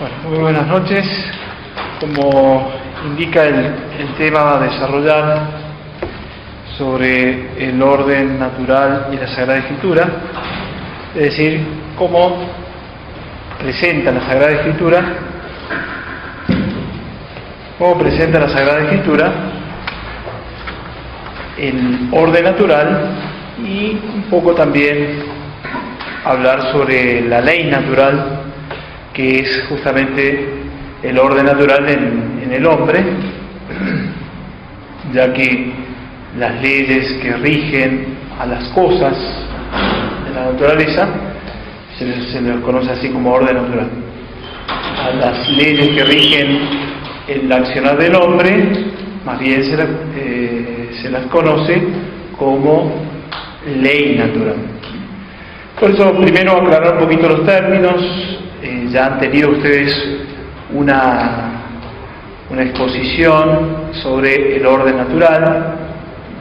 Bueno, muy buenas noches. Como indica el tema a desarrollar sobre el orden natural y la Sagrada Escritura, es decir, cómo presenta la Sagrada Escritura, el orden natural, y un poco también hablar sobre la ley natural, que es justamente el orden natural en el hombre, ya que las leyes que rigen a las cosas de la naturaleza se les conoce así como orden natural. A las leyes que rigen el accionar del hombre, más bien se las conoce como ley natural. Por eso, primero aclarar un poquito los términos. Ya han tenido ustedes una exposición sobre el orden natural,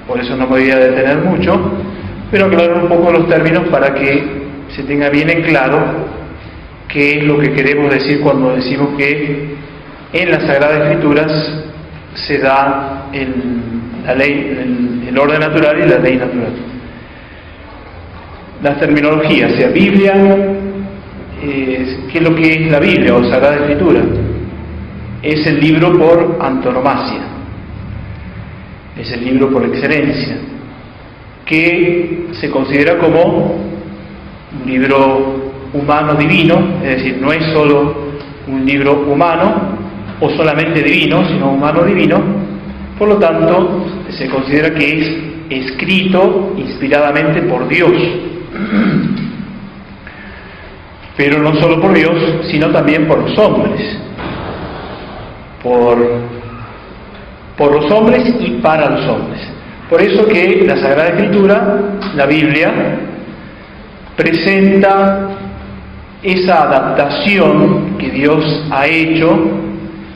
por eso no me voy a detener mucho, pero aclarar un poco los términos para que se tenga bien en claro qué es lo que queremos decir cuando decimos que en las Sagradas Escrituras se da el orden natural y la ley natural. Las terminologías, sea Biblia, ¿qué es lo que es la Biblia o Sagrada Escritura? Es el libro por antonomasia, es el libro por excelencia, que se considera como un libro humano divino, es decir, no es solo un libro humano o solamente divino, sino humano divino. Por lo tanto, se considera que es escrito inspiradamente por Dios, pero no solo por Dios, sino también por los hombres, por los hombres y para los hombres. Por eso que la Sagrada Escritura, la Biblia, presenta esa adaptación que Dios ha hecho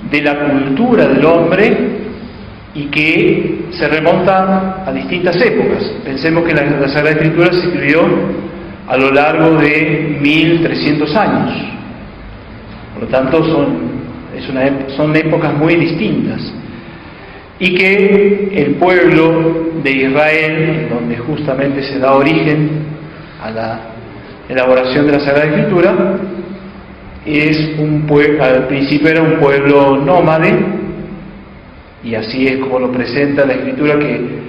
de la cultura del hombre y que se remonta a distintas épocas. Pensemos que la Sagrada Escritura se escribió a lo largo de 1300 años. Por lo tanto, son épocas muy distintas. Y que el pueblo de Israel, donde justamente se da origen a la elaboración de la Sagrada Escritura, al principio era un pueblo nómade, y así es como lo presenta la Escritura, que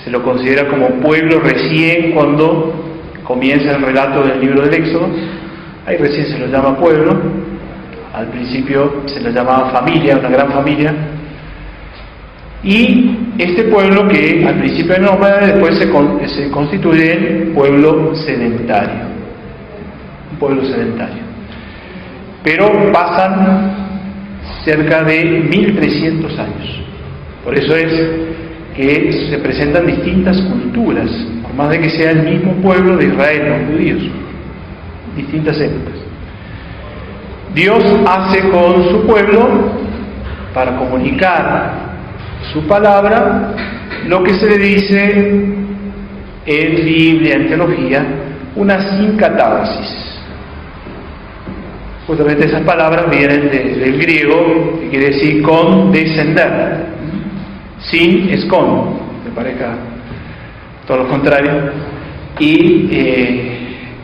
se lo considera como pueblo recién cuando comienza el relato del libro del Éxodo. Ahí recién se lo llama pueblo, al principio se lo llamaba familia, una gran familia, y este pueblo que al principio era nómada, después se constituye en pueblo sedentario, un pueblo sedentario. Pero pasan cerca de 1300 años. Por eso es que se presentan distintas culturas, por más de que sea el mismo pueblo de Israel, los judíos, distintas épocas. Dios hace con su pueblo, para comunicar su palabra, lo que se le dice en Biblia, en teología, una sincatábasis. Justamente esas palabras vienen del griego, que quiere decir con descender. Sin es con, me parezca todo lo contrario, y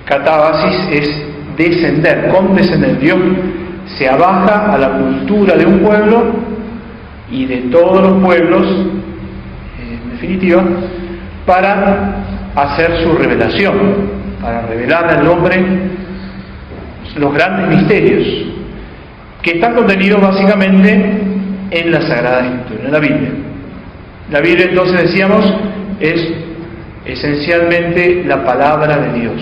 catábasis es descender, condescender. Dios se abaja a la cultura de un pueblo y de todos los pueblos, en definitiva, para hacer su revelación, para revelar al hombre los grandes misterios que están contenidos básicamente en la Sagrada Escritura, en la Biblia. La Biblia, entonces, decíamos, es esencialmente la palabra de Dios,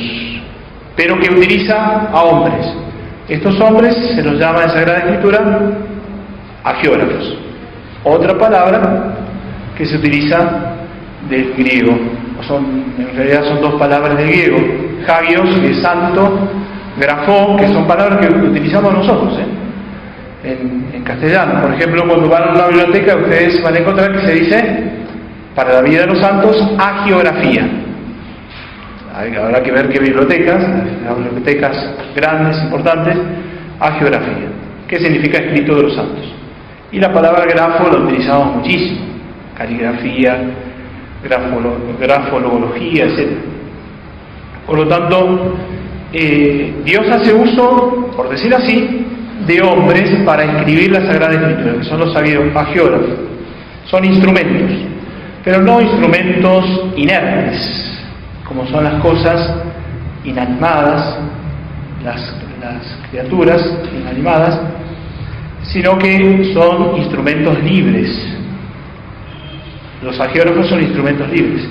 pero que utiliza a hombres. Estos hombres se los llama en Sagrada Escritura agiógrafos. Otra palabra que se utiliza del griego, en realidad son dos palabras del griego: hagios, que es santo; grafón, que son palabras que utilizamos nosotros en castellano. Por ejemplo, cuando van a una biblioteca, ustedes van a encontrar que se dice, para la vida de los santos, hagiografía. Habrá que ver qué bibliotecas, las bibliotecas grandes, importantes, hagiografía. ¿Qué significa escrito de los santos? Y la palabra grafo la utilizamos muchísimo, caligrafía, grafología, etc. Por lo tanto, Dios hace uso, por decir así, de hombres para escribir la Sagrada Escritura, que son los agiógrafos. Son instrumentos, pero no instrumentos inertes, como son las cosas inanimadas, las criaturas inanimadas, sino que son instrumentos libres. Los agiógrafos son instrumentos libres.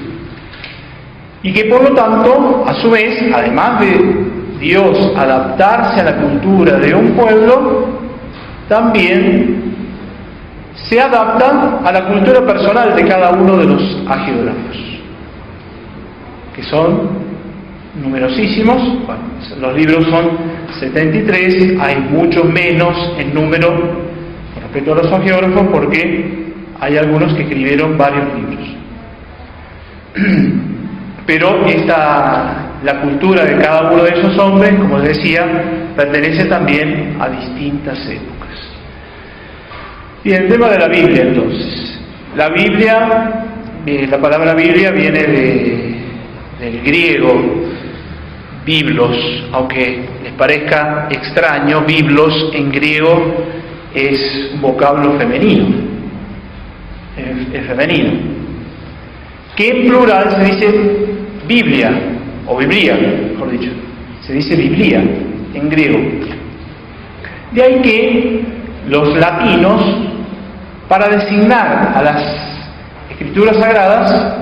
Y que por lo tanto, a su vez, además de Dios adaptarse a la cultura de un pueblo, también se adaptan a la cultura personal de cada uno de los agiógrafos, que son numerosísimos. Bueno, los libros son 73, hay mucho menos en número con respecto a los agiógrafos, porque hay algunos que escribieron varios libros. Pero la cultura de cada uno de esos hombres, como les decía, pertenece también a distintas épocas. Y el tema de la Biblia, entonces. La Biblia, la palabra Biblia viene del griego biblos, aunque les parezca extraño, biblos en griego es un vocablo femenino, es femenino, que en plural se dice Biblia, o Biblia, mejor dicho, se dice Biblia en griego. De ahí que los latinos, para designar a las escrituras sagradas,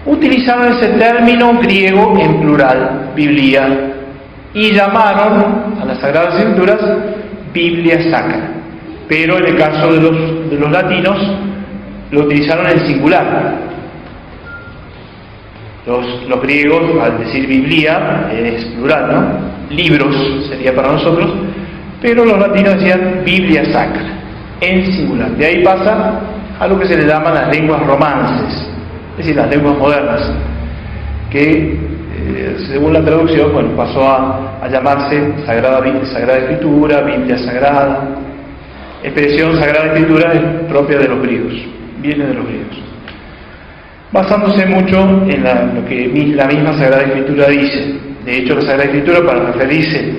utilizaron ese término griego en plural, Biblia, y llamaron a las Sagradas Escrituras Biblia Sacra. Pero en el caso de los latinos, lo utilizaron en singular. Los griegos, al decir Biblia, es plural, ¿no? Libros sería para nosotros, pero los latinos decían Biblia Sacra, en singular. De ahí pasa a lo que se le llaman las lenguas romances, es decir, las lenguas modernas, que según la traducción, bueno, pasó a llamarse Sagrada Escritura, Biblia Sagrada. Expresión Sagrada Escritura es propia de los griegos, viene de los griegos, basándose mucho en lo que la misma Sagrada Escritura dice. De hecho, la Sagrada Escritura, para referirse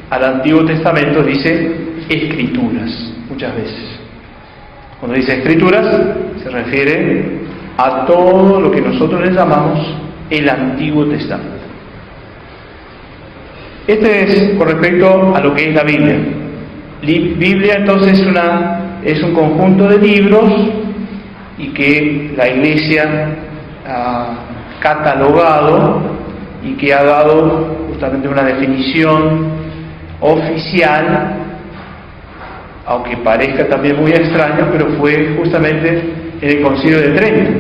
al Antiguo Testamento, dice Escrituras, muchas veces. Cuando dice Escrituras, se refiere a todo lo que nosotros le llamamos el Antiguo Testamento. Este es con respecto a lo que es la Biblia. Biblia entonces es un conjunto de libros, y que la Iglesia ha catalogado y que ha dado justamente una definición oficial, aunque parezca también muy extraño, pero fue justamente en el Concilio de Trento.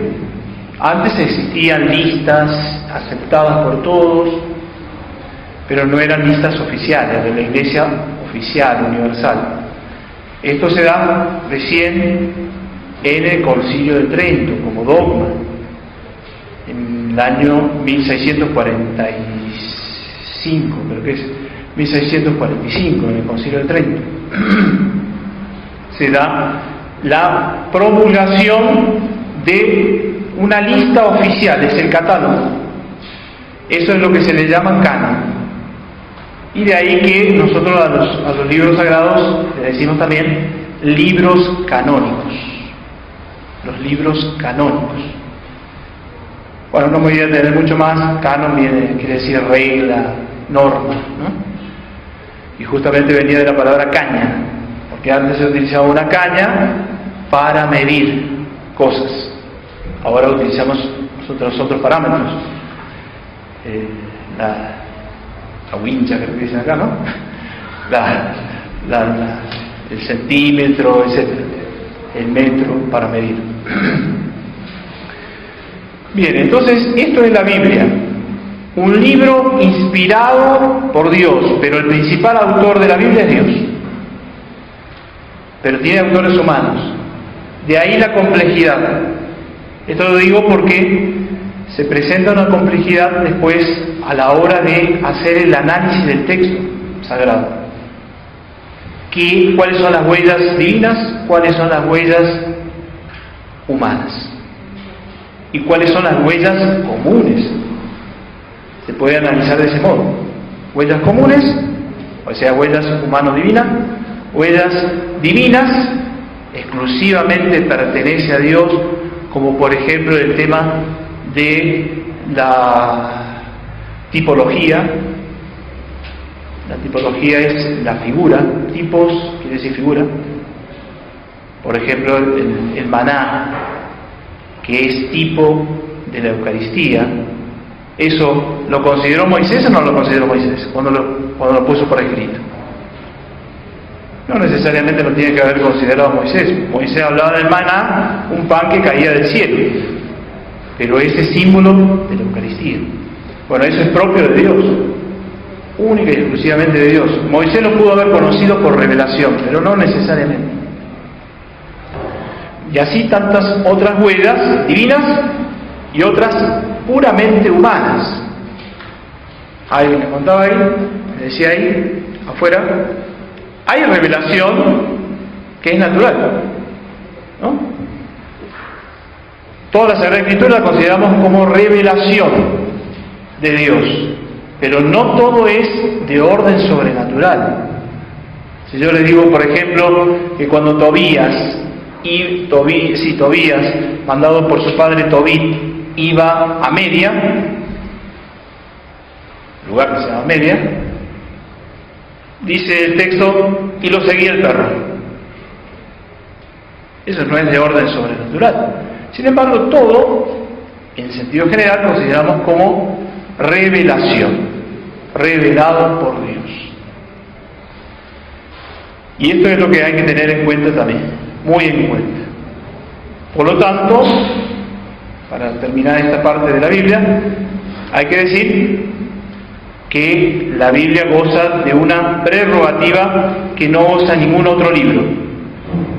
Antes existían listas aceptadas por todos, pero no eran listas oficiales de la Iglesia oficial, universal. Esto se da recién en el Concilio de Trento como dogma, en el año 1645, creo que es 1645, en el Concilio de Trento. Se da la promulgación de una lista oficial, es el catálogo. Eso es lo que se le llama canon. Y de ahí que nosotros a los libros sagrados le decimos también libros canónicos. Los libros canónicos. Bueno, no me voy a detener mucho más. Canon quiere decir regla, norma, ¿no? Y justamente venía de la palabra caña, porque antes se utilizaba una caña para medir cosas. Ahora utilizamos otros parámetros. La wincha, creo que dicen acá, ¿no? El centímetro, etc. El metro para medir. Bien, entonces esto es la Biblia, un libro inspirado por Dios, pero el principal autor de la Biblia es Dios, pero tiene autores humanos. De ahí la complejidad. Esto lo digo porque se presenta una complejidad después a la hora de hacer el análisis del texto sagrado. cuáles son las huellas divinas, cuáles son las huellas humanas y cuáles son las huellas comunes. Se puede analizar de ese modo: huellas comunes, o sea, huellas humano-divinas; huellas divinas, exclusivamente pertenece a Dios, como por ejemplo el tema de la tipología. La tipología es la figura. Tipos quiere decir figura. Por ejemplo, el maná, que es tipo de la Eucaristía. ¿Eso lo consideró Moisés o no lo consideró Moisés cuando lo puso por escrito? No necesariamente lo tiene que haber considerado Moisés. Moisés hablaba del maná, un pan que caía del cielo, pero ese símbolo de la Eucaristía. Bueno, eso es propio de Dios, única y exclusivamente de Dios. Moisés lo pudo haber conocido por revelación, pero no necesariamente. Y así tantas otras huellas divinas y otras puramente humanas. Alguien me contaba ahí, me decía ahí, afuera, hay revelación que es natural, ¿no? Toda la Sagrada Escritura la consideramos como revelación de Dios, pero no todo es de orden sobrenatural. Si yo le digo, por ejemplo, que cuando Tobías, mandado por su padre Tobit, iba a Media, lugar que se llama Media, dice el texto, y lo seguía el perro. Eso no es de orden sobrenatural. Sin embargo, todo, en sentido general, consideramos como revelación, revelado por Dios. Y esto es lo que hay que tener en cuenta también, muy en cuenta. Por lo tanto, para terminar esta parte de la Biblia, hay que decir que la Biblia goza de una prerrogativa que no goza ningún otro libro.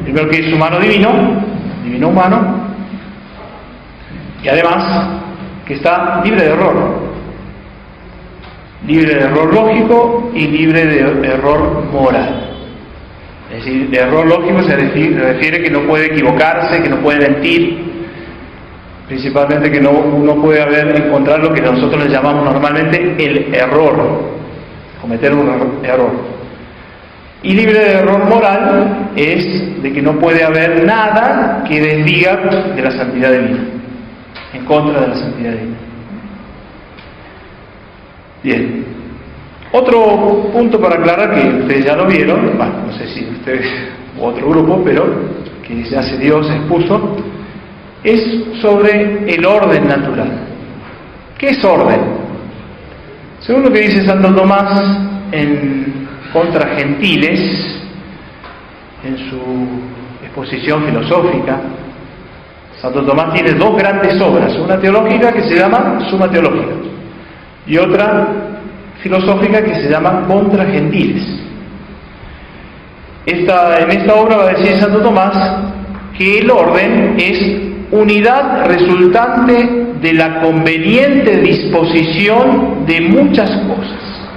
Primero, que es humano-divino, divino-humano, y además que está libre de error lógico y libre de error moral. Es decir, de error lógico se refiere que no puede equivocarse, que no puede mentir, principalmente que no puede encontrar lo que nosotros le llamamos normalmente el error, cometer un error. Y libre de error moral es de que no puede haber nada que desdiga de la santidad divina, en contra de la santidad divina. Bien, otro punto para aclarar, que ustedes ya lo vieron, bueno, no sé si ustedes u otro grupo, pero que ya Dios expuso, es sobre el orden natural. ¿Qué es orden? Según lo que dice Santo Tomás en Contra Gentiles, en su exposición filosófica, Santo Tomás tiene dos grandes obras, una teológica que se llama Suma Teológica y otra filosófica que se llama Contra Gentiles. En esta obra va a decir Santo Tomás que el orden es unidad resultante de la conveniente disposición de muchas cosas.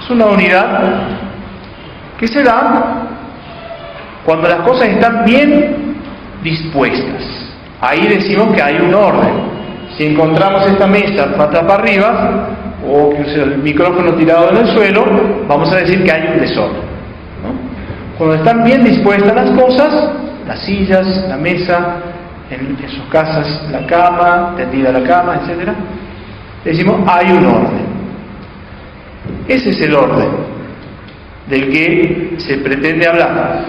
Es una unidad que se da cuando las cosas están bien dispuestas. Ahí decimos que hay un orden. Si encontramos esta mesa patas para arriba o el micrófono tirado en el suelo, vamos a decir que hay un desorden, ¿no? Cuando están bien dispuestas las cosas, las sillas, la mesa, en sus casas la cama, tendida la cama, etc., decimos hay un orden. Ese es el orden del que se pretende hablar.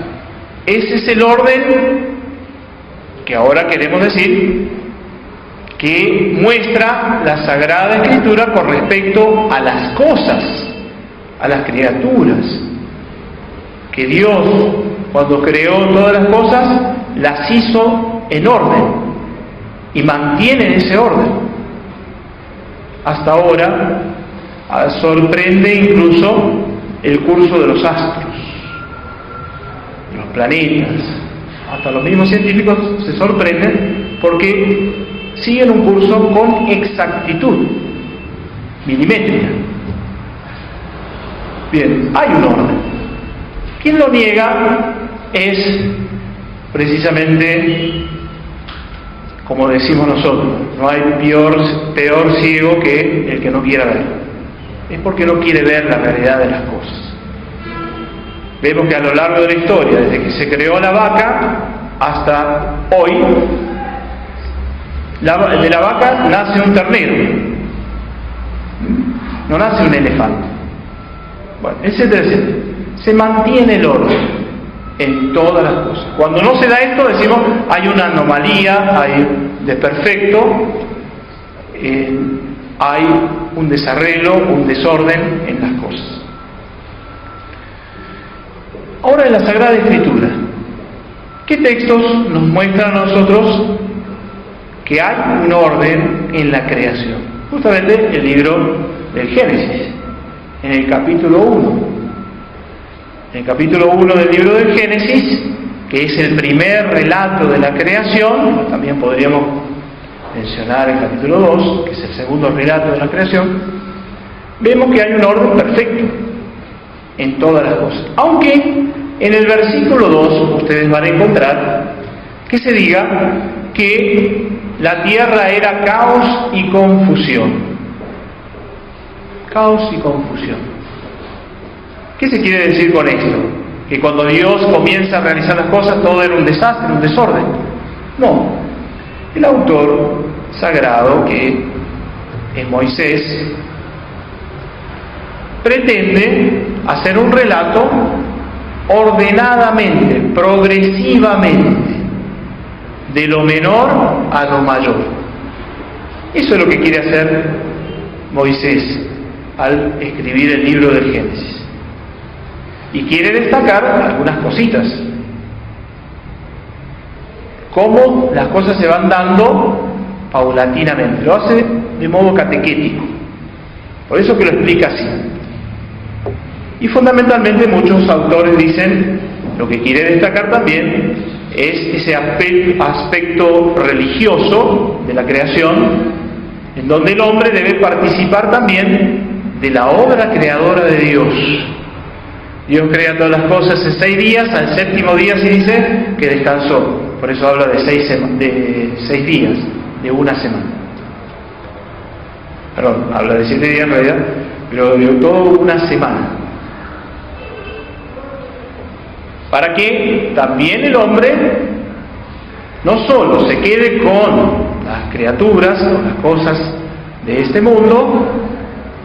Ese es el orden que ahora queremos decir que muestra la Sagrada Escritura con respecto a las cosas, a las criaturas, que Dios, cuando creó todas las cosas, las hizo en orden y mantiene ese orden. Hasta ahora sorprende incluso el curso de los astros, de los planetas. Hasta los mismos científicos se sorprenden porque siguen un curso con exactitud milimétrica. Bien, hay un orden. Quien lo niega es precisamente, como decimos nosotros, no hay peor ciego que el que no quiera ver. Es porque no quiere ver la realidad de las cosas. Vemos que a lo largo de la historia, desde que se creó la vaca hasta hoy, de la vaca nace un ternero, no nace un elefante. Bueno, etcétera, etcétera. Se mantiene el orden en todas las cosas. Cuando no se da esto, decimos hay una anomalía, hay un desperfecto, hay un desarreglo, un desorden en las cosas. Ahora, en la Sagrada Escritura, ¿qué textos nos muestran a nosotros que hay un orden en la creación? Justamente el libro del Génesis, en el capítulo 1. En el capítulo 1 del libro del Génesis, que es el primer relato de la creación, también podríamos mencionar el capítulo 2, que es el segundo relato de la creación, vemos que hay un orden perfecto en todas las cosas. Aunque en el versículo 2 ustedes van a encontrar que se diga que la tierra era caos y confusión. Caos y confusión. ¿Qué se quiere decir con esto? ¿Que cuando Dios comienza a realizar las cosas todo era un desastre, un desorden? No. El autor sagrado, que es Moisés, pretende hacer un relato ordenadamente, progresivamente, de lo menor a lo mayor. Eso es lo que quiere hacer Moisés al escribir el libro del Génesis. Y quiere destacar algunas cositas. Cómo las cosas se van dando paulatinamente. Lo hace de modo catequético. Por eso que lo explica así. Y fundamentalmente muchos autores dicen, lo que quiere destacar también es ese aspecto religioso de la creación, en donde el hombre debe participar también de la obra creadora de Dios. Dios crea todas las cosas en 6 días, al 7º día se dice que descansó. Por eso habla de 6 días, de una semana. Perdón, habla de 7 días en realidad, pero de toda una semana. Para que también el hombre no solo se quede con las criaturas, con las cosas de este mundo,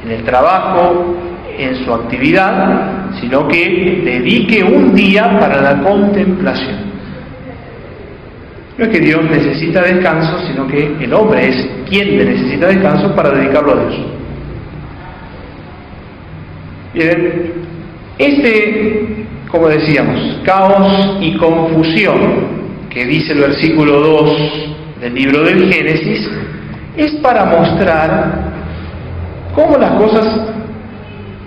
en el trabajo, en su actividad, sino que dedique un día para la contemplación. No es que Dios necesita descanso, sino que el hombre es quien necesita descanso para dedicarlo a Dios. Bien, como decíamos, caos y confusión que dice el versículo 2 del libro del Génesis, es para mostrar cómo las cosas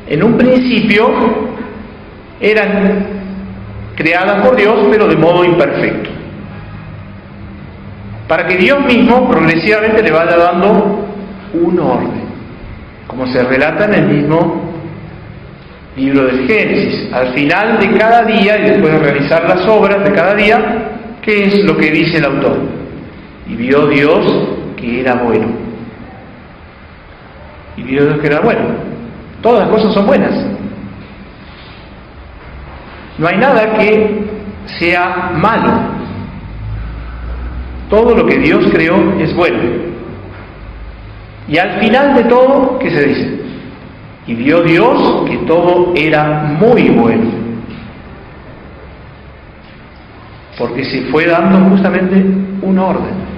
en un principio eran creadas por Dios, pero de modo imperfecto. Para que Dios mismo progresivamente le vaya dando un orden, como se relata en el mismo libro del Génesis. Al final de cada día, y después de realizar las obras de cada día, ¿qué es lo que dice el autor? Y vio Dios que era bueno. Y vio Dios que era bueno. Todas las cosas son buenas. No hay nada que sea malo. Todo lo que Dios creó es bueno. Y al final de todo, ¿qué se dice? Y vio Dios que todo era muy bueno. Porque se fue dando justamente un orden.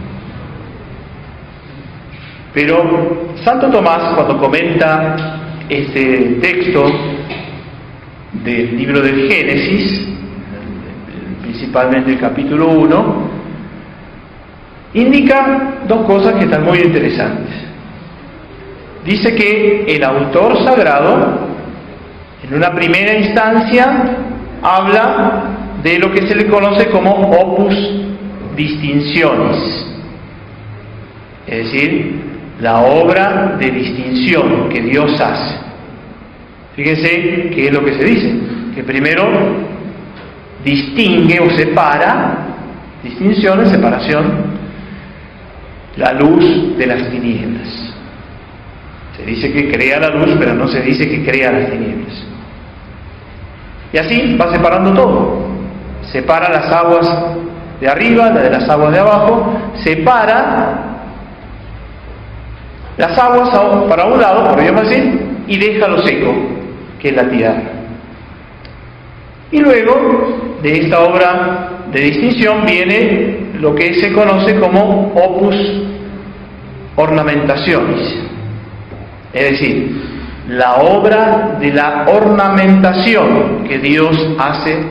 Pero Santo Tomás, cuando comenta este texto del libro del Génesis, principalmente el capítulo 1, indica 2 cosas que están muy interesantes. Dice que el autor sagrado, en una primera instancia, habla de lo que se le conoce como opus distinctionis, es decir, la obra de distinción que Dios hace. Fíjense qué es lo que se dice, que primero distingue o separa, distinción, separación, la luz de las tinieblas. Se dice que crea la luz, pero no se dice que crea las tinieblas. Y así va separando todo. Separa las aguas de arriba, de las aguas de abajo, separa las aguas para un lado, por ejemplo así, y deja lo seco, que es la tierra. Y luego de esta obra de distinción viene lo que se conoce como opus ornamentationis, es decir, la obra de la ornamentación que Dios hace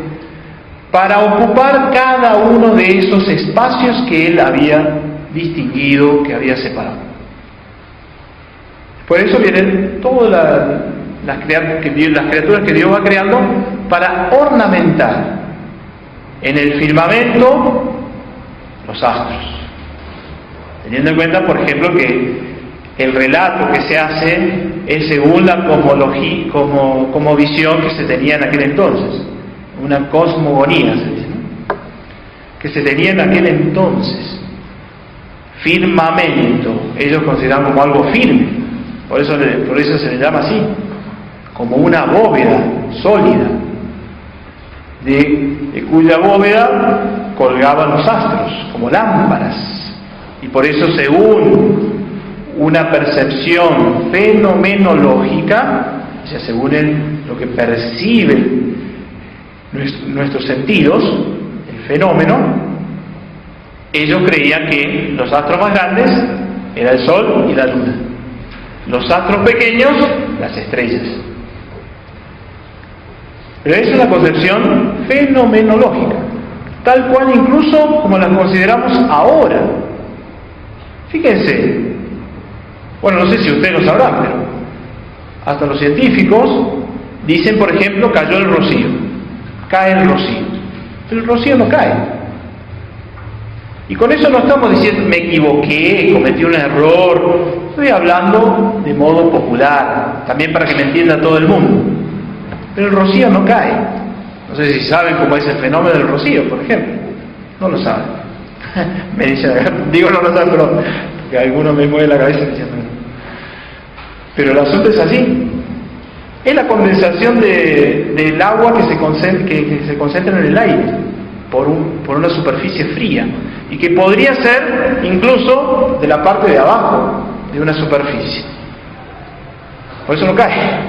para ocupar cada uno de esos espacios que Él había distinguido, que había separado. Por eso vienen todas las criaturas que Dios va creando para ornamentar en el firmamento los astros. Teniendo en cuenta, por ejemplo, que el relato que se hace es según la cosmovisión que se tenía en aquel entonces, una cosmogonía se dice, ¿no? Que se tenía en aquel entonces. Firmamento, ellos consideran como algo firme. Por eso se le llama así, como una bóveda sólida, de cuya bóveda colgaban los astros, como lámparas. Y por eso, según una percepción fenomenológica, o sea, según lo que perciben nuestros sentidos, el fenómeno, ellos creían que los astros más grandes eran el Sol y la Luna. Los astros pequeños, las estrellas. Pero es una concepción fenomenológica, tal cual incluso como la consideramos ahora. Fíjense, bueno, no sé si ustedes lo sabrán, pero hasta los científicos dicen, por ejemplo, cayó el rocío, cae el rocío, pero el rocío no cae. Y con eso no estamos diciendo me equivoqué, cometí un error. Estoy hablando de modo popular, también para que me entienda todo el mundo. Pero el rocío no cae. No sé si saben cómo es el fenómeno del rocío, por ejemplo. No lo saben. Me dicen, digo no lo saben, pero que alguno me mueve la cabeza diciendo no. Pero el asunto es así. Es la condensación del agua que se concentra en el aire por una superficie fría, y que podría ser incluso de la parte de abajo de una superficie. Por eso no cae.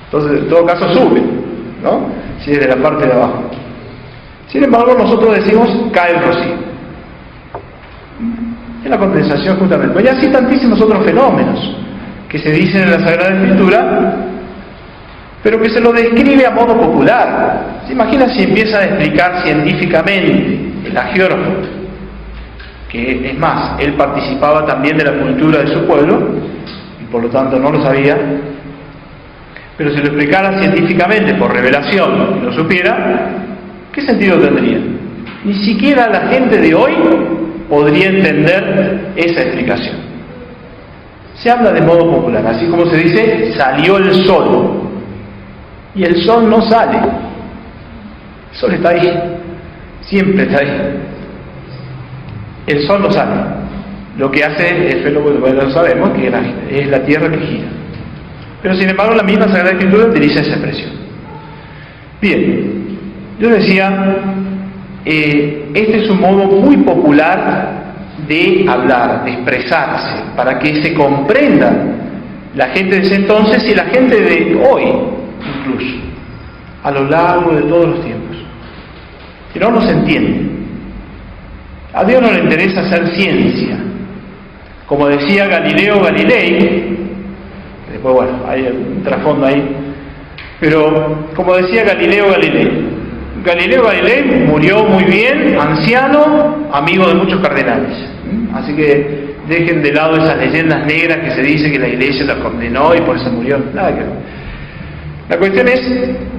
Entonces, en todo caso sube, ¿no? Si es de la parte de abajo. Sin embargo, nosotros decimos cae el rocío. Es la condensación justamente. Y así tantísimos otros fenómenos que se dicen en la Sagrada Escritura, pero que se lo describe a modo popular. ¿Se imagina si empieza a explicar científicamente el agiógrafo? Que es más, él participaba también de la cultura de su pueblo, y por lo tanto no lo sabía, pero si lo explicara científicamente por revelación y lo supiera, ¿qué sentido tendría? Ni siquiera la gente de hoy podría entender esa explicación. Se habla de modo popular, así como se dice, salió el sol. Y el sol no sale. El sol está ahí. Siempre está ahí. El sol no sale. Lo que hace el fenómeno, bueno, lo sabemos, que es la Tierra que gira. Pero sin embargo la misma Sagrada Escritura utiliza esa expresión. Bien, yo decía, este es un modo muy popular de hablar, de expresarse, para que se comprenda la gente de ese entonces y la gente de hoy, incluso, a lo largo de todos los tiempos. Si no, no se entiende. A Dios no le interesa hacer ciencia. Como decía Galileo Galilei, después, bueno, hay un trasfondo ahí, pero como decía Galileo Galilei murió muy bien, anciano, amigo de muchos cardenales. Así que dejen de lado esas leyendas negras que se dice que la Iglesia lo condenó y por eso murió. Nada que ver. La cuestión es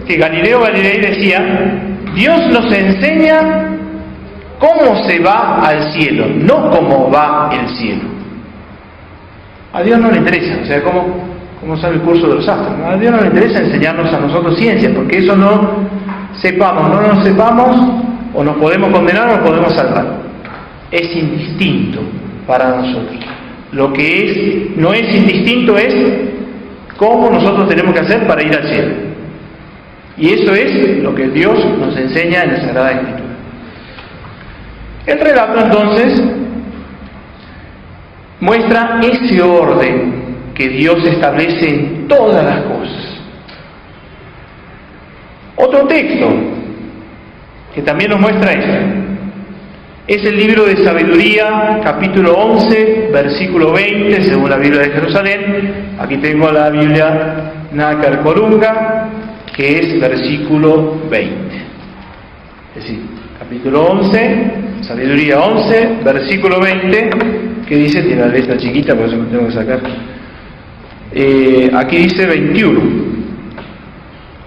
que Galileo Galilei decía, Dios nos enseña cómo se va al cielo, no cómo va el cielo. A Dios no le interesa, o sea, cómo sabe el curso de los astros. A Dios no le interesa enseñarnos a nosotros ciencia, porque eso no sepamos, no nos sepamos, o nos podemos condenar o nos podemos salvar. Es indistinto para nosotros. Lo que no es indistinto es cómo nosotros tenemos que hacer para ir al cielo. Y eso es lo que Dios nos enseña en la Sagrada Escritura. El relato entonces muestra ese orden que Dios establece en todas las cosas. Otro texto que también nos muestra esto es el libro de Sabiduría, capítulo 11, versículo 20, según la Biblia de Jerusalén. Aquí tengo la Biblia Nácar Colunga, que es versículo 20. Es decir, capítulo 11, Sabiduría 11, versículo 20, que dice, tiene la letra chiquita, por eso me tengo que sacar. Aquí dice 21,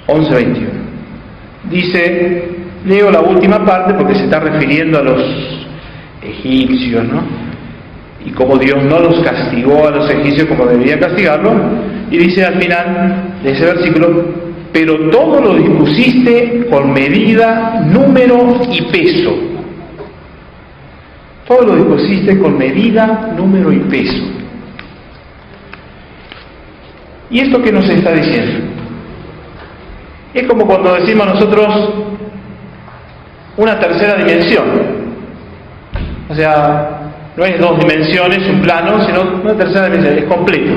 11, 21. Dice, leo la última parte porque se está refiriendo a los egipcios, ¿no? Y cómo Dios no los castigó a los egipcios como debería castigarlos. Y dice al final de ese versículo, pero todo lo dispusiste con medida, número y peso. Todo lo dispusiste con medida, número y peso. ¿Y esto qué nos está diciendo? Es como cuando decimos nosotros una tercera dimensión. O sea, no es dos dimensiones, un plano, sino una tercera dimensión, es completo.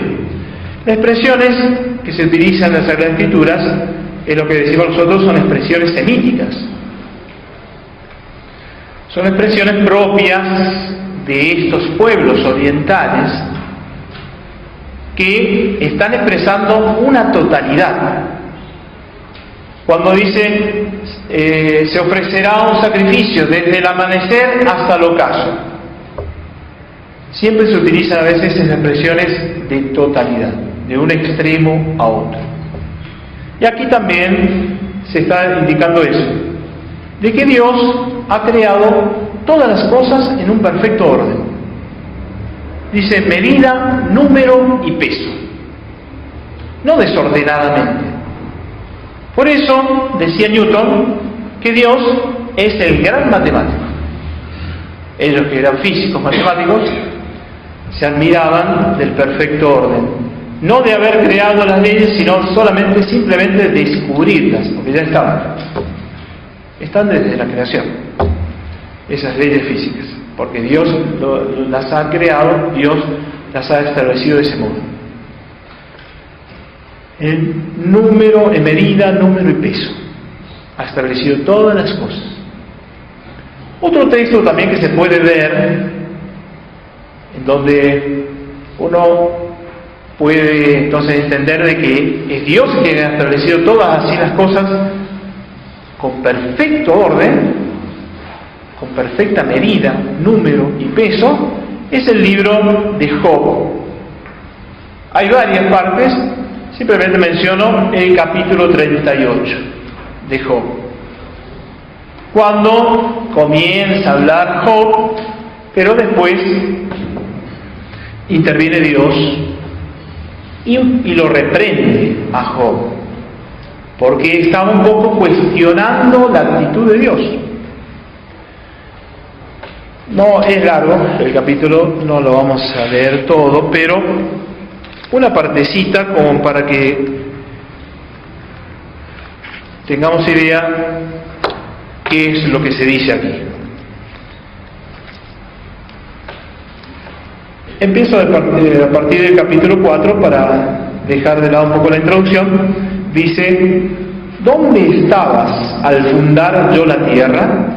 Las expresiones que se utilizan en las Sagradas Escrituras, es lo que decimos nosotros, son expresiones semíticas. Son expresiones propias de estos pueblos orientales que están expresando una totalidad. Cuando dice, se ofrecerá un sacrificio desde el amanecer hasta el ocaso. Siempre se utilizan a veces esas expresiones de totalidad, de un extremo a otro. Y aquí también se está indicando eso, de que Dios ha creado todas las cosas en un perfecto orden. Dice medida, número y peso, no desordenadamente. Por eso decía Newton que Dios es el gran matemático. Ellos que eran físicos matemáticos se admiraban del perfecto orden, no de haber creado las leyes, sino simplemente descubrirlas, porque ya están desde la creación, esas leyes físicas, porque Dios las ha creado, Dios las ha establecido de ese modo. En número, en medida, número y peso, ha establecido todas las cosas. Otro texto también que se puede ver, en donde uno puede entonces entender de que es Dios quien ha establecido todas así las cosas con perfecto orden, con perfecta medida, número y peso, es el libro de Job. Hay varias partes, simplemente menciono el capítulo 38 de Job. Cuando comienza a hablar Job, pero después interviene Dios y lo reprende a Job, porque estaba un poco cuestionando la actitud de Dios. No es largo el capítulo, no lo vamos a leer todo, pero una partecita como para que tengamos idea qué es lo que se dice aquí. Empiezo a partir del capítulo 4 para dejar de lado un poco la introducción. Dice, ¿dónde estabas al fundar yo la tierra?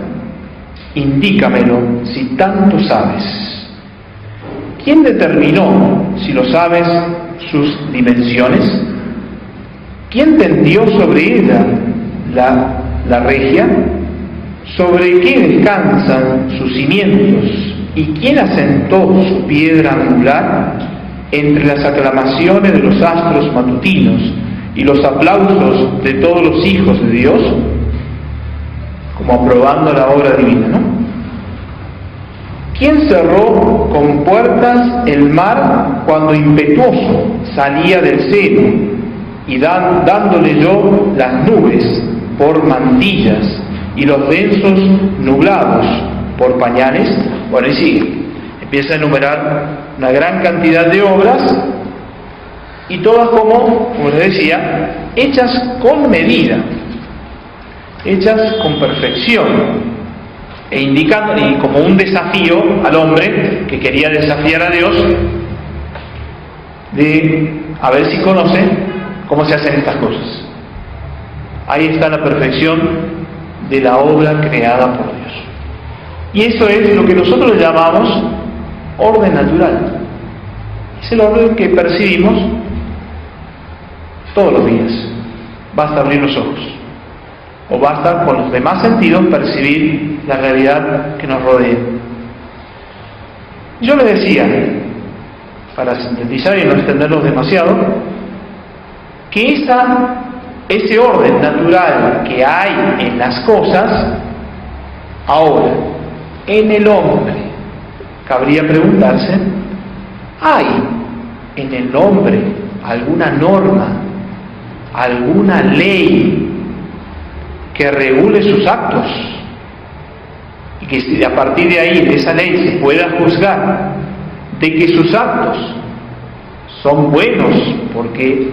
Indícamelo si tanto sabes. ¿Quién determinó, si lo sabes, sus dimensiones? ¿Quién tendió sobre ella la regia? ¿Sobre qué descansan sus cimientos? ¿Y quién asentó su piedra angular? Entre las aclamaciones de los astros matutinos y los aplausos de todos los hijos de Dios, como aprobando la obra divina, ¿no? ¿Quién cerró con puertas el mar cuando impetuoso salía del seno y dándole yo las nubes por mantillas y los densos nublados por pañales. Bueno, y sigue. Empieza a enumerar una gran cantidad de obras y todas como les decía, hechas con medida, hechas con perfección, e indicando, y como un desafío al hombre que quería desafiar a Dios, de a ver si conoce cómo se hacen estas cosas. Ahí está la perfección de la obra creada por Dios. Y eso es lo que nosotros llamamos orden natural. Es el orden que percibimos todos los días. Basta abrir los ojos, o basta con los demás sentidos percibir la realidad que nos rodea. Yo le decía, para sintetizar y no extenderlos demasiado, que ese orden natural que hay en las cosas, ahora, en el hombre, cabría preguntarse, ¿hay en el hombre alguna norma, alguna ley que regule sus actos? Y que si a partir de ahí, de esa ley, se pueda juzgar de que sus actos son buenos porque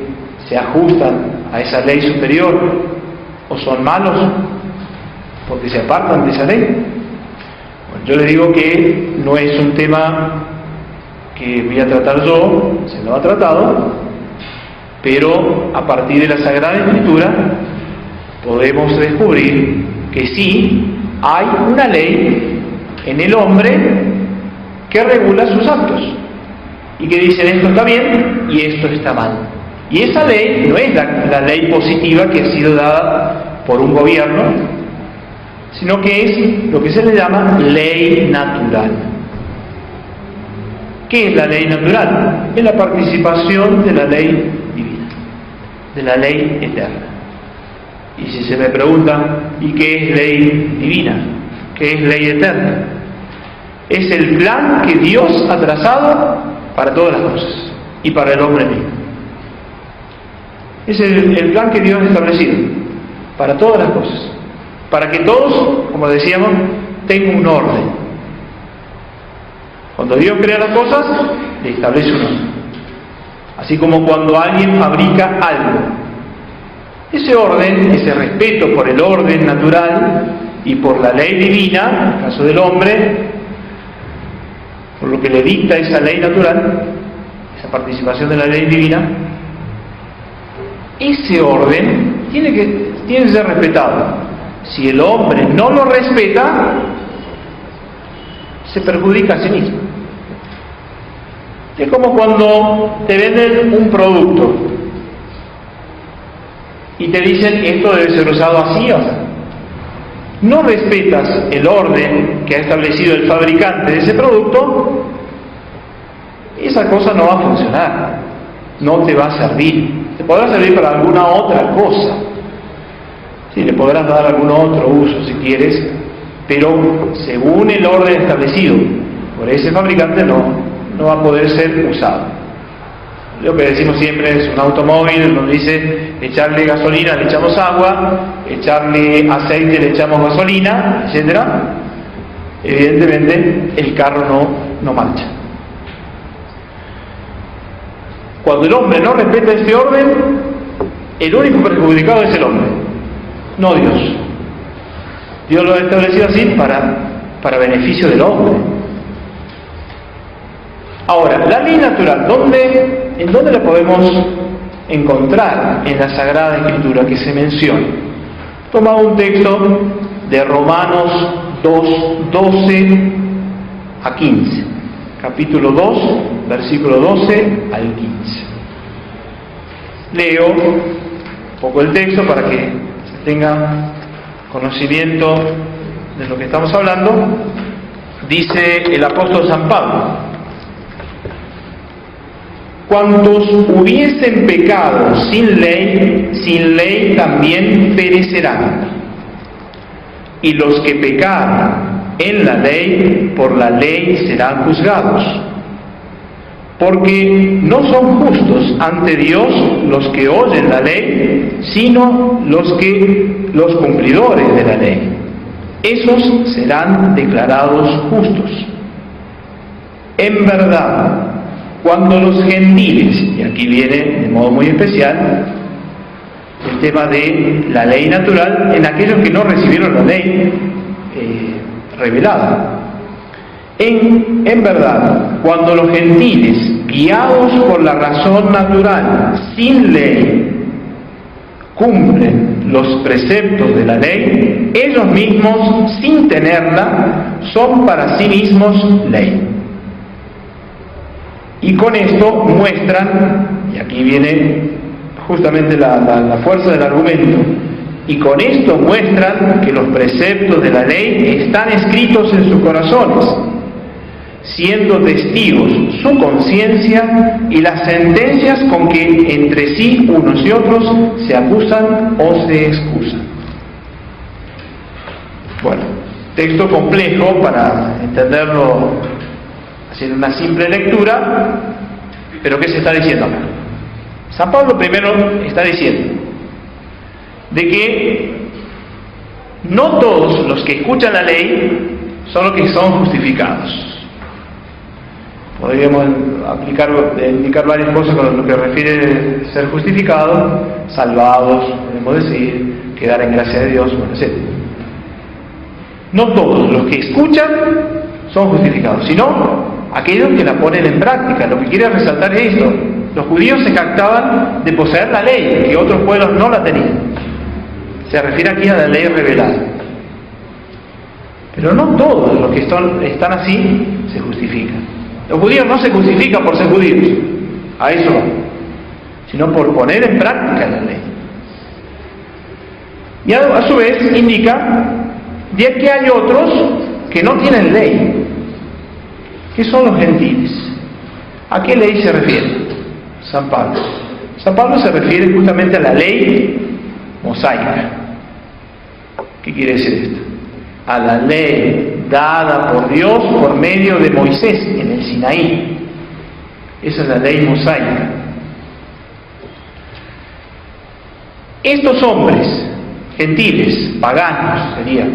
se ajustan a esa ley superior, o son malos porque se apartan de esa ley. Bueno, yo le digo que no es un tema que voy a tratar yo, se lo ha tratado, pero a partir de la Sagrada Escritura podemos descubrir que sí hay una ley en el hombre que regula sus actos y que dicen esto está bien y esto está mal. Y esa ley no es la ley positiva que ha sido dada por un gobierno, sino que es lo que se le llama ley natural. ¿Qué es la ley natural? Es la participación de la ley divina, de la ley eterna. Y si se me pregunta, ¿y qué es ley divina? ¿Qué es ley eterna? Es el plan que Dios ha trazado para todas las cosas y para el hombre mismo. Es el plan que Dios ha establecido para todas las cosas, para que todos, como decíamos, tengan un orden. Cuando Dios crea las cosas, le establece un orden. Así como cuando alguien fabrica algo, ese orden, ese respeto por el orden natural y por la ley divina, en el caso del hombre, por lo que le dicta esa ley natural, esa participación de la ley divina, ese orden tiene que ser respetado. Si el hombre no lo respeta, se perjudica a sí mismo. Es como cuando te venden un producto y te dicen esto debe ser usado así o así. No respetas el orden que ha establecido el fabricante de ese producto, esa cosa no va a funcionar, no te va a servir. Te podrá servir para alguna otra cosa, sí, le podrás dar algún otro uso si quieres, pero según el orden establecido por ese fabricante no va a poder ser usado. Lo que decimos siempre es un automóvil, nos dice echarle gasolina, le echamos agua, echarle aceite, le echamos gasolina, etcétera. Evidentemente el carro no marcha. Cuando el hombre no respeta este orden, el único perjudicado es el hombre, no Dios. Dios lo ha establecido así para beneficio del hombre. Ahora, la ley natural, ¿en dónde la podemos encontrar en la Sagrada Escritura que se menciona? Toma un texto de Romanos 2, 12 a 15. Capítulo 2, versículo 12 al 15. Leo un poco el texto para que se tenga conocimiento de lo que estamos hablando. Dice el apóstol San Pablo: cuantos hubiesen pecado sin ley también perecerán. Y los que pecaron en la ley, por la ley serán juzgados. porque no son justos ante Dios los que oyen la ley, sino los cumplidores de la ley. Esos serán declarados justos. En verdad, cuando los gentiles, y aquí viene de modo muy especial el tema de la ley natural en aquellos que no recibieron la ley revelada. En verdad, cuando los gentiles, guiados por la razón natural, sin ley, cumplen los preceptos de la ley, ellos mismos, sin tenerla, son para sí mismos ley. Y con esto muestran, y aquí viene justamente la fuerza del argumento, y con esto muestran que los preceptos de la ley están escritos en sus corazones, siendo testigos su conciencia y las sentencias con que entre sí unos y otros se acusan o se excusan. Bueno, texto complejo para entenderlo haciendo una simple lectura, pero ¿qué se está diciendo acá? San Pablo primero está diciendo de que no todos los que escuchan la ley son los que son justificados. Podríamos indicar varias cosas con lo que refiere a ser justificados, salvados, podemos decir, quedar en gracia de Dios, etc. No todos los que escuchan son justificados, sino aquellos que la ponen en práctica. Lo que quiere resaltar es esto: los judíos se jactaban de poseer la ley, que otros pueblos no la tenían. Se refiere aquí a la ley revelada. Pero no todos los que están así se justifican. Los judíos no se justifican por ser judíos, a eso va, sino por poner en práctica la ley. Y a su vez indica de que hay otros que no tienen ley, que son los gentiles. ¿A qué ley se refiere San Pablo? San Pablo se refiere justamente a la ley mosaica. ¿Qué quiere decir esto? A la ley dada por Dios por medio de Moisés en el Sinaí. Esa es la ley mosaica. Estos hombres gentiles, paganos sería,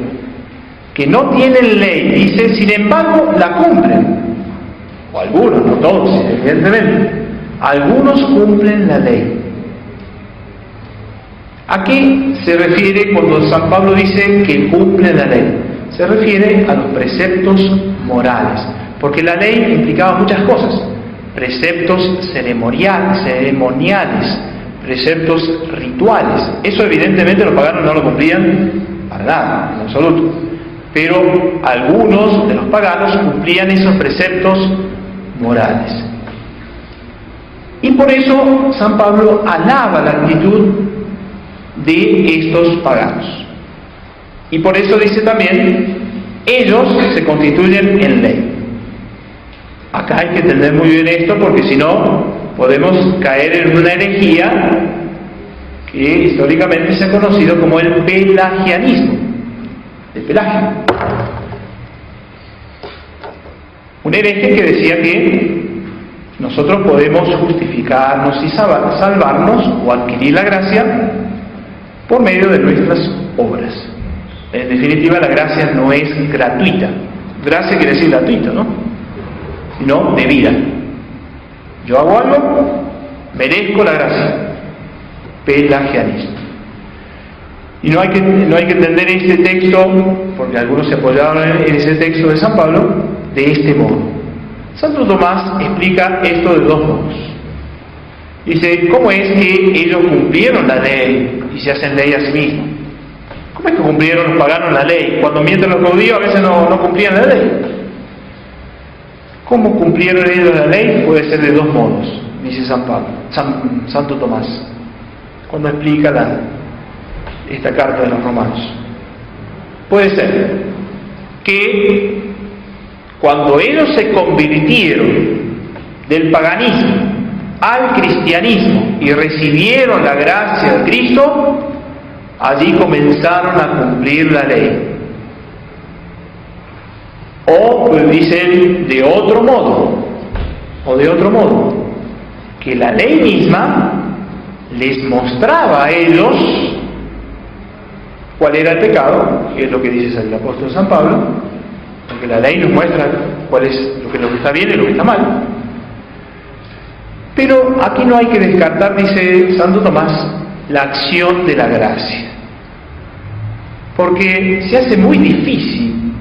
que no tienen ley, dice, sin embargo la cumplen, o algunos, no todos evidentemente, algunos cumplen la ley. ¿A qué se refiere cuando San Pablo dice que cumplen la ley? Se refiere a los preceptos morales, porque la ley implicaba muchas cosas: preceptos ceremoniales, preceptos rituales. Eso evidentemente los paganos no lo cumplían para nada, en absoluto, pero algunos de los paganos cumplían esos preceptos morales. Y por eso San Pablo alaba la actitud de estos paganos. Y por eso dice también, ellos se constituyen en ley. Acá hay que entender muy bien esto, porque si no podemos caer en una herejía que históricamente se ha conocido como el pelagianismo, el Pelagio. Un hereje que decía que nosotros podemos justificarnos y salvarnos o adquirir la gracia por medio de nuestras obras. En definitiva, la gracia no es gratuita. Gracia quiere decir gratuito, ¿no? Sino debida. Yo hago algo, merezco la gracia. Pelagianismo. Y no hay que entender este texto, porque algunos se apoyaron en ese texto de San Pablo, de este modo. Santo Tomás explica esto de dos modos. Dice, ¿cómo es que ellos cumplieron la ley y se hacen ley a sí mismos? ¿Cómo es que cumplieron los paganos la ley? Cuando mienten los judíos a veces no cumplían la ley. ¿Cómo cumplieron ellos la ley? Puede ser de dos modos, dice Santo Tomás, cuando explica esta carta de los romanos. Puede ser que cuando ellos se convirtieron del paganismo al cristianismo y recibieron la gracia de Cristo, allí comenzaron a cumplir la ley. O pues dicen de otro modo, O de otro modo, que la ley misma les mostraba a ellos cuál era el pecado, que es lo que dice el apóstol San Pablo, porque la ley nos muestra cuál es lo que está bien y lo que está mal. Pero aquí no hay que descartar, dice Santo Tomás, la acción de la gracia, porque se hace muy difícil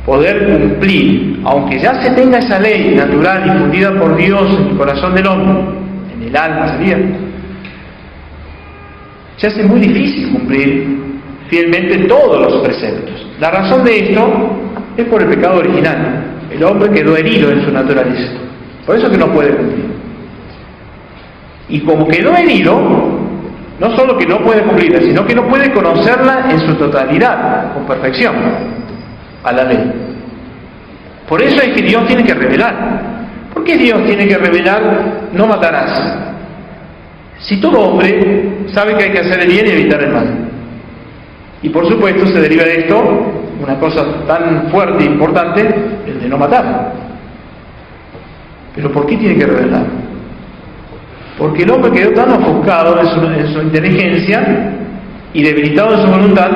poder cumplir, aunque ya se tenga esa ley natural infundida por Dios en el corazón del hombre, en el alma sería, se hace muy difícil cumplir fielmente todos los preceptos. La razón de esto es por el pecado original. El hombre quedó herido en su naturaleza, por eso que no puede cumplir. Y como quedó herido, no solo que no puede cumplirla, sino que no puede conocerla en su totalidad, con perfección, a la ley. Por eso es que Dios tiene que revelar. ¿Por qué Dios tiene que revelar no matarás? Si todo hombre sabe que hay que hacer el bien y evitar el mal. Y por supuesto se deriva de esto una cosa tan fuerte e importante, el de no matar. ¿Pero por qué tiene que revelar? Porque el hombre quedó tan ofuscado en su inteligencia y debilitado en su voluntad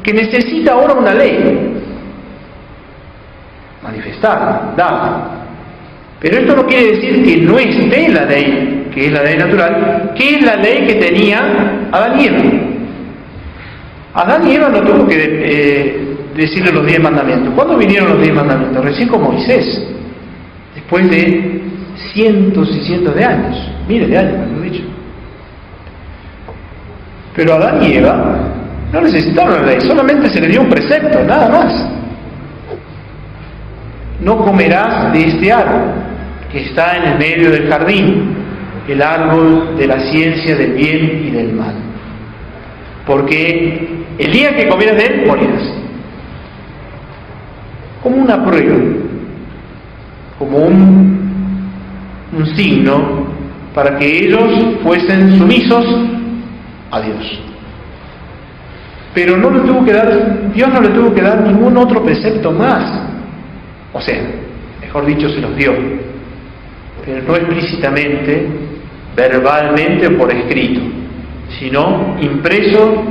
que necesita ahora una ley manifestada, dada. Pero esto no quiere decir que no esté la ley, que es la ley natural, que es la ley que tenía Adán y Eva. Adán y Eva no tuvo que decirle los 10 mandamientos. ¿Cuándo vinieron los 10 mandamientos? Recién con Moisés, después de cientos y cientos de años, miles de años, mejor dicho. Pero Adán y Eva no necesitaron la ley, solamente se les dio un precepto, nada más. No comerás de este árbol que está en el medio del jardín, el árbol de la ciencia del bien y del mal, porque el día que comieras de él morirás. Como una prueba, como un signo para que ellos fuesen sumisos a Dios. Pero no le tuvo que dar, Dios no le tuvo que dar ningún otro precepto más. O sea, mejor dicho, se los dio, pero no explícitamente, verbalmente o por escrito, sino impreso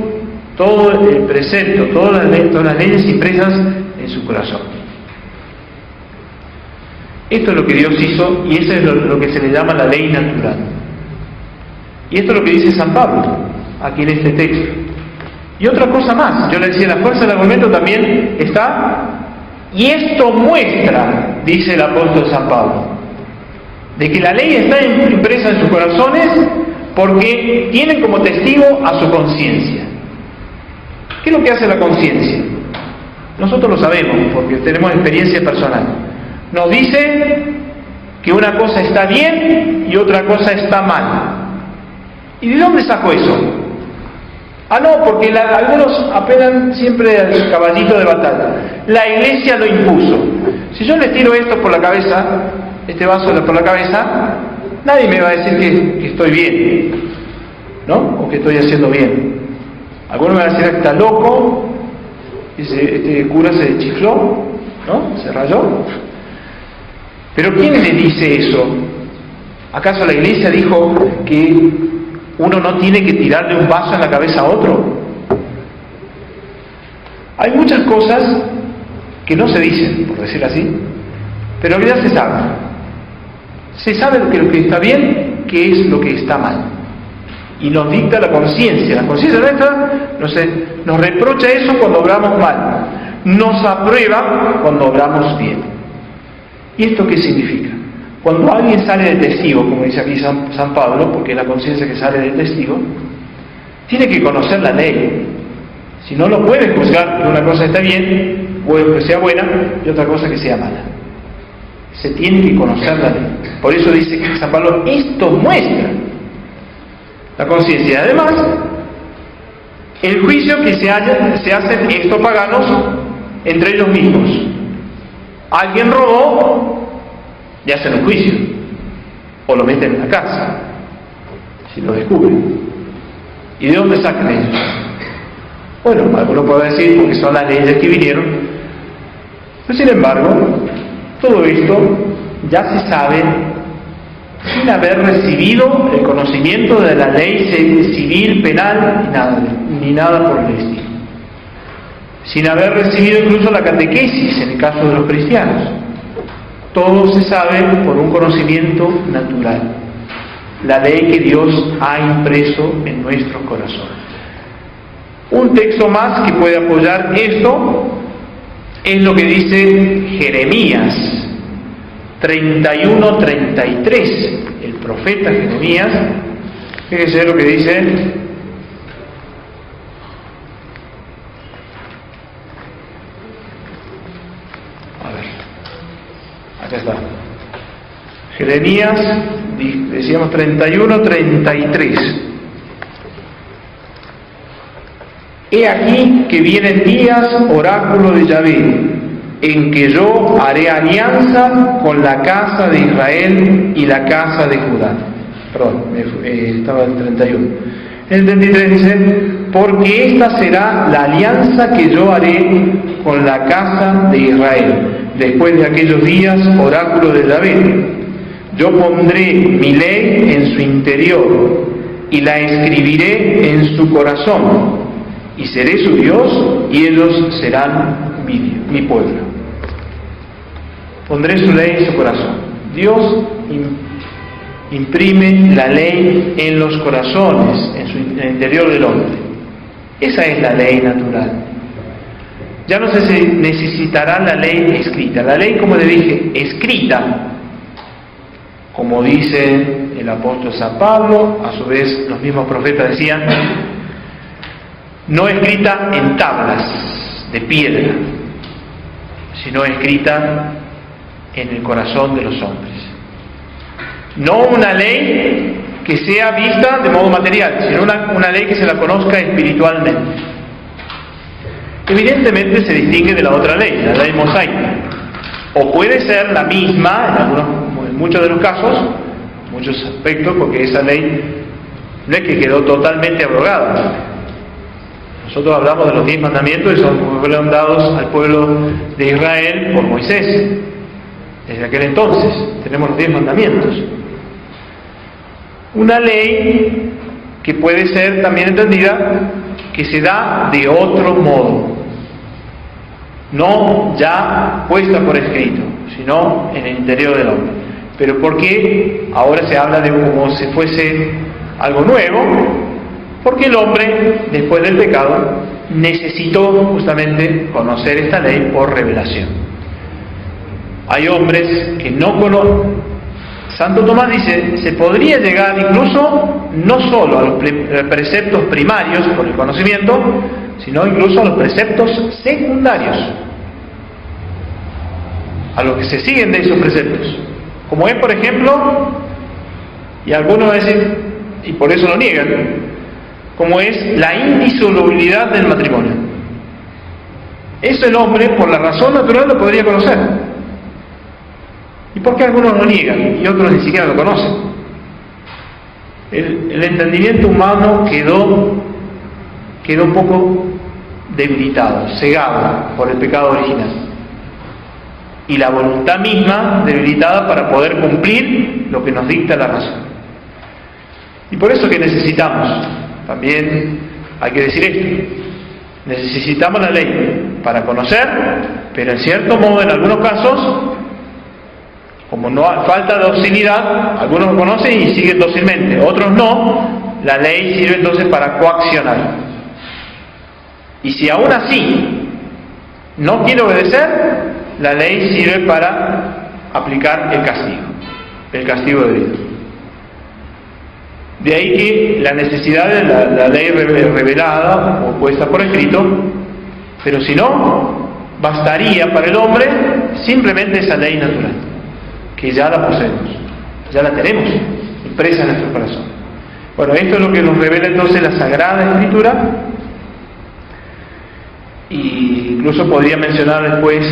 todo el precepto, todas las leyes impresas en su corazón. Esto es lo que Dios hizo y eso es lo que se le llama la ley natural. Y esto es lo que dice San Pablo aquí en este texto. Y otra cosa más, yo le decía, la fuerza del argumento también está, y esto muestra, dice el apóstol San Pablo, de que la ley está impresa en sus corazones porque tienen como testigo a su conciencia. ¿Qué es lo que hace la conciencia? Nosotros lo sabemos porque tenemos experiencia personal. Nos dice que una cosa está bien y otra cosa está mal. ¿Y de dónde sacó eso? Ah, no, porque algunos apelan siempre al caballito de batalla. La Iglesia lo impuso. Si yo les tiro esto por la cabeza, este vaso por la cabeza, nadie me va a decir que estoy bien, ¿no? O que estoy haciendo bien. Algunos me van a decir que está loco, este cura se chifló, ¿no? Se rayó. Pero ¿quién le dice eso? ¿Acaso la Iglesia dijo que uno no tiene que tirarle un vaso en la cabeza a otro? Hay muchas cosas que no se dicen, por decirlo así, pero en realidad se sabe. Se sabe que lo que está bien, que es lo que está mal. Y nos dicta la conciencia. La conciencia nuestra nos reprocha eso cuando obramos mal. Nos aprueba cuando obramos bien. ¿Y esto qué significa? Cuando alguien sale del testigo, como dice aquí San Pablo, porque es la conciencia que sale del testigo, tiene que conocer la ley. Si no, lo puede juzgar que una cosa está bien, o que sea buena, y otra cosa que sea mala. Se tiene que conocer la ley. Por eso dice que San Pablo, esto muestra la conciencia. Además, el juicio que se hacen estos paganos entre ellos mismos. Alguien robó, le hacen un juicio, o lo meten en la cárcel, si lo descubren. ¿Y de dónde sacan ellos? Bueno, alguno puede decir porque son las leyes que vinieron, pero sin embargo, todo esto ya se sabe sin haber recibido el conocimiento de la ley civil, penal, ni nada por el estilo. Sin haber recibido incluso la catequesis en el caso de los cristianos. Todo se sabe por un conocimiento natural. La ley que Dios ha impreso en nuestros corazones. Un texto más que puede apoyar esto es lo que dice Jeremías 31-33. El profeta Jeremías, fíjese lo que dice. A ver, acá está. Jeremías, decíamos 31-33. He aquí que vienen días, oráculo de Yahvé, en que yo haré alianza con la casa de Israel y la casa de Judá. Perdón, estaba en 31. En el 33 dice, porque esta será la alianza que yo haré con la casa de Israel, después de aquellos días, oráculo de Yahvé. Yo pondré mi ley en su interior y la escribiré en su corazón, y seré su Dios y ellos serán mi pueblo. Pondré su ley en su corazón. Dios imprime la ley en los corazones, en el interior del hombre. Esa es la ley natural. Ya no se necesitará la ley escrita. La ley, como le dije, escrita, como dice el apóstol San Pablo, a su vez los mismos profetas decían, no escrita en tablas de piedra, sino escrita en el corazón de los hombres. No una ley que sea vista de modo material, sino una ley que se la conozca espiritualmente. Evidentemente se distingue de la otra ley, la ley mosaica. O puede ser la misma, en muchos de los casos, muchos aspectos, porque esa ley no es que quedó totalmente abrogada. Nosotros hablamos de los 10 mandamientos y fueron dados al pueblo de Israel por Moisés. Desde aquel entonces tenemos los 10 mandamientos. Una ley que puede ser también entendida que se da de otro modo, no ya puesta por escrito, sino en el interior del hombre. Pero porque ahora se habla de como si fuese algo nuevo, porque el hombre, después del pecado, necesitó justamente conocer esta ley por revelación. Hay hombres que no conocen. Santo Tomás dice, se podría llegar incluso no solo a los preceptos primarios por el conocimiento, sino incluso a los preceptos secundarios, a los que se siguen de esos preceptos, como es, por ejemplo, y algunos dicen, y por eso lo niegan, como es la indisolubilidad del matrimonio. Eso el hombre, por la razón natural, lo podría conocer. ¿Y por qué algunos lo niegan y otros ni siquiera lo conocen? El entendimiento humano quedó un poco debilitado, cegado por el pecado original. Y la voluntad misma debilitada para poder cumplir lo que nos dicta la razón. Y por eso que necesitamos, también hay que decir esto, necesitamos la ley para conocer, pero en cierto modo, en algunos casos, como no falta docilidad, algunos lo conocen y siguen dócilmente, otros no, la ley sirve entonces para coaccionar. Y si aún así no quiere obedecer, la ley sirve para aplicar el castigo de Dios. De ahí que la necesidad de la ley revelada o puesta por escrito, pero si no, bastaría para el hombre simplemente esa ley natural, que ya la poseemos, ya la tenemos impresa en nuestro corazón. Bueno, esto es lo que nos revela entonces la Sagrada Escritura, y incluso podría mencionar después,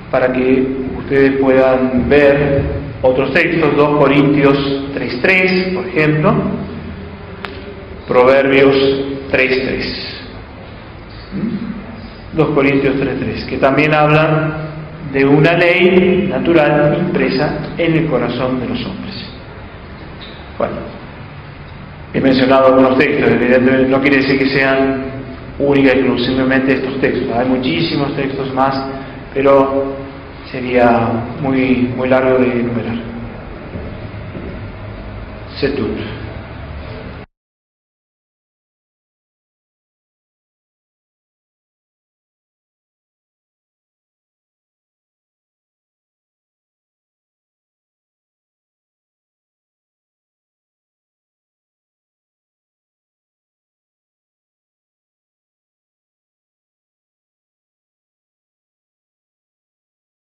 para que ustedes puedan ver otros textos, 2 Corintios 3:3, por ejemplo, Proverbios 3:3. 2 Corintios 3:3, que también hablan de una ley natural impresa en el corazón de los hombres. Bueno, he mencionado algunos textos, evidentemente no quiere decir que sean única y exclusivamente estos textos, hay muchísimos textos más, pero sería muy largo de enumerar. Setut.